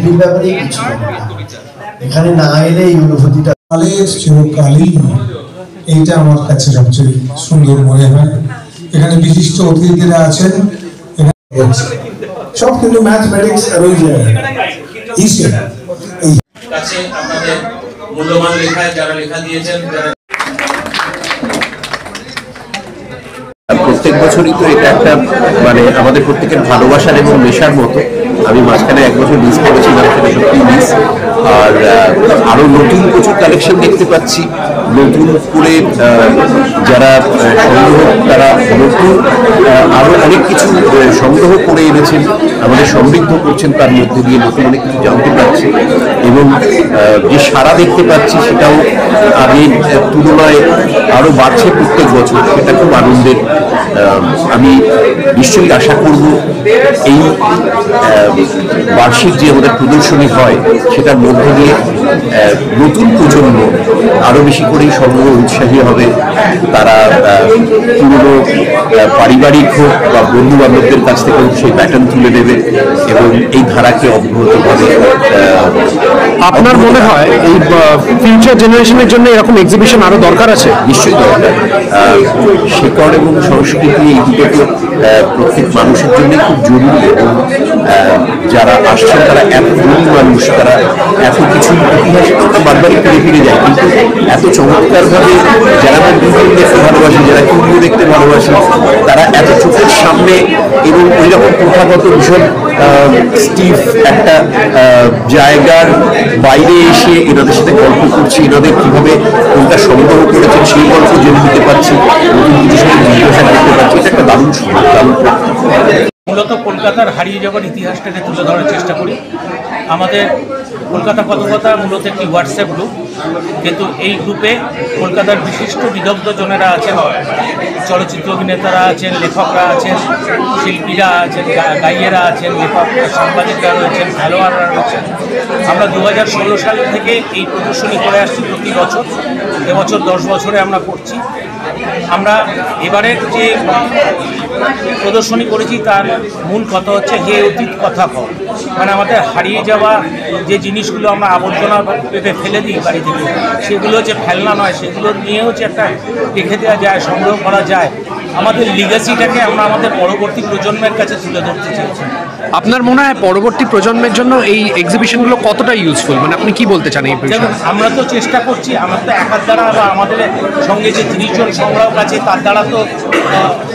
টিভির ব্যাপারে কিছু এখানে না এলে এই অনুভূতিটা চিরকালই এইটা আমার কাছে সবচেয়ে সুন্দর মনে হয়। এখানে বিশিষ্ট অতিথিরা আছেন, সব কিন্তু ম্যাথমেটিক্স এবং কাছে আপনাদের মূল্যবান লেখায় যারা লেখা দিয়েছেন, প্রত্যেক বছরই তো এটা একটা মানে আমাদের প্রত্যেকের ভালোবাসার এবং নেশার মতো। আমি মাঝখানে এক বছর মিস করেছিলাম, সেটা সত্যি মিস। আর আরো নতুন প্রচুর কালেকশন দেখতে পাচ্ছি, নতুন করে যারা সংগ্রহ তারা নতুন আরো অনেক কিছু সংগ্রহ করে এনেছেন, আমাদের সমৃদ্ধ করছেন, তার মধ্যে দিয়ে নতুন অনেক কিছু জানতে পারছি এবং যে সারা দেখতে পাচ্ছি সেটাও আগের তুলনায় আরো বাড়ছে প্রত্যেক বছর, সেটা খুব আনন্দের। আমি নিশ্চয়ই আশা করব এই বার্ষিক যে আমাদের প্রদর্শনী হয় সেটার মধ্যে দিয়ে নতুন প্রজন্ম আরো বেশি করেই সংগ্রহ উৎসাহী হবে। তারা পুরনো পারিবারিক হোক বা বন্ধু বান্ধবদের কাছ থেকে সেই প্যাটার্ন তুলে দেবে এবং এই ধারাকে অব্যাহতভাবে। আপনার মনে হয় এই ফিউচার জেনারেশনের জন্য এরকম এক্সিবিশন আরো দরকার আছে? নিশ্চয়ই দরকার। শিকড় এবং সংস্কৃতি এই দুটো প্রত্যেক মানুষের জন্য খুব জরুরি এবং যারা আসছেন তারা এত গরিব মানুষ, তারা এত কিছু ইতিহাস বারবারই ফিরে ফিরে যায়, কিন্তু এত চমৎকারভাবে যারা দূরবীন দেখতে ভালোবাসে, যারা কিউরিও দেখতে ভালোবাসে, তারা এত চোখের সামনে এবং ওই রকম প্রথাগত ভীষণ স্টিফ একটা জায়গার বাইরে এসে এনাদের সাথে গল্প করছি, এনাদের কীভাবে কোনটা সংগ্রহ করেছেন সেই গল্প জেনে নিতে পারছি, নতুন কিছু সাথে জিজ্ঞাসা করতে পারছি। এটা একটা দারুণ সুযোগ, দারুণ। মূলত কলকাতার হারিয়ে যাওয়ার ইতিহাসটাকে তুলে ধরার চেষ্টা করি। আমাদের কলকাতা কথকতা মূলত একটি হোয়াটসঅ্যাপ গ্রুপ, কিন্তু এই গ্রুপে কলকাতার বিশিষ্ট বিদগ্ধজনেরা আছেন, চলচ্চিত্র অভিনেতারা আছেন, লেখকরা আছেন, শিল্পীরা আছেন, গাইয়েরা আছেন, লেখক সাংবাদিকরা রয়েছেন, খেলোয়াড়রা রয়েছেন। আমরা 2016 সাল থেকে এই প্রদর্শনী করে আসছি প্রতি বছর। এবছর 10 বছরে আমরা করছি। আমরা এবারের যে প্রদর্শনী করেছি তার মূল কথা হচ্ছে হে অতীত কথা কও। মানে আমাদের হারিয়ে যাওয়া যে জিনিসগুলো আমরা আবর্জনা পেতে ফেলে দিই বাড়ি থেকে, সেগুলো যে ফেলনা নয়, সেগুলো নিয়েও যে একটা রেখে দেওয়া যায়, সংগ্রহ করা যায়, আমাদের লিগাসিটাকে আমরা আমাদের পরবর্তী প্রজন্মের কাছে তুলে ধরতে চাইছি। আপনার মনে হয় পরবর্তী প্রজন্মের জন্য এই এক্সিবিশনগুলো কতটা ইউজফুল, মানে আপনি কি বলতে চান এই বিষয়ে? আমরা তো চেষ্টা করছি, আমার তো একার দ্বারা বা আমাদের সঙ্গে যে 30 জন সংগ্রাহক আছে তার দ্বারা তো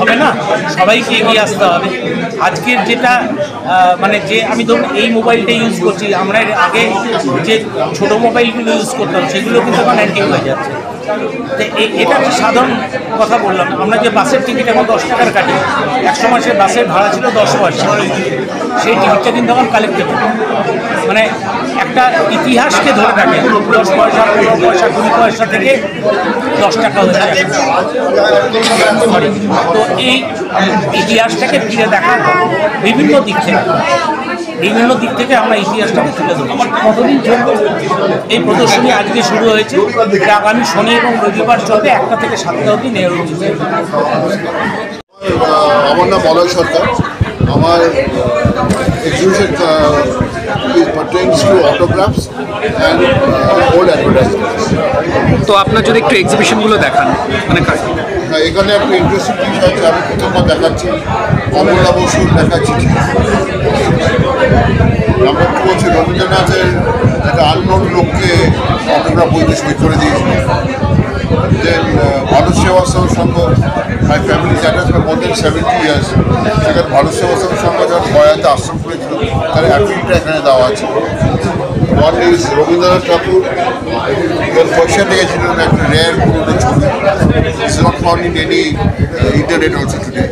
হবে না, সবাইকে এগিয়ে আসতে হবে। আজকের যেটা মানে যে আমি ধরুন এই মোবাইলটা ইউজ করছি, আমরা আগে যে ছোট মোবাইলগুলো ইউজ করতাম সেগুলো কিন্তু এখন অ্যান্টিক হয়ে যাচ্ছে। তো এটা একটা সাধারণ কথা বললাম। আমরা যে বাসের টিকিট এখন 10 টাকার কাটি, একসময় সে বাসের ভাড়া ছিল 10 পয়সা, সেই টিকিটটা কিন্তু এখন কালেক্টেবল। মানে একটা ইতিহাসকে ধরে রাখে 10 পয়সা, 15 পয়সা, 20 পয়সা থেকে 10 টাকা হচ্ছে। তো এই ইতিহাসটাকে ফিরে দেখা বিভিন্ন দিক থেকে আমরা ইতিহাসটাকে তুলে ধরব। এই প্রদর্শনী আজকে শুরু হয়েছে, আগামী শনি এবং রবিবার চলবে 1টা থেকে 7টা অবধি নেহরু মিউজিয়াম। আমার নাম মলয় সরকার। আমার exhibition pertains to autographs and old advertisements. তো আপনার যদি একটু এক্সিবিশনগুলো দেখান, মানে এখানে একটা ইন্টারেস্টিং জিনিস আছে, আমি প্রথমবার দেখাচ্ছি কমলা বসুর দেখাচ্ছি। নাম্বার 2 হচ্ছে রবীন্দ্রনাথের একটা আননোন লোককে অটোগ্রাফ বইতে সই করে দিয়েছিল। Then Bharat Sevashram Sangha, my family attach for more than 70 years, সেখানে ভারত সেবাশ্রম সংঘ যখন গয়াতে আশ্রম করেছিল তার অ্যাপ্রিলটা এখানে দেওয়া আছে। ওয়ান ইজ রবীন্দ্রনাথ ঠাকুর পয়সাতে গেছিলেন একটা রেয়ার পুরোনো ছবি, it's not found in any internet also today.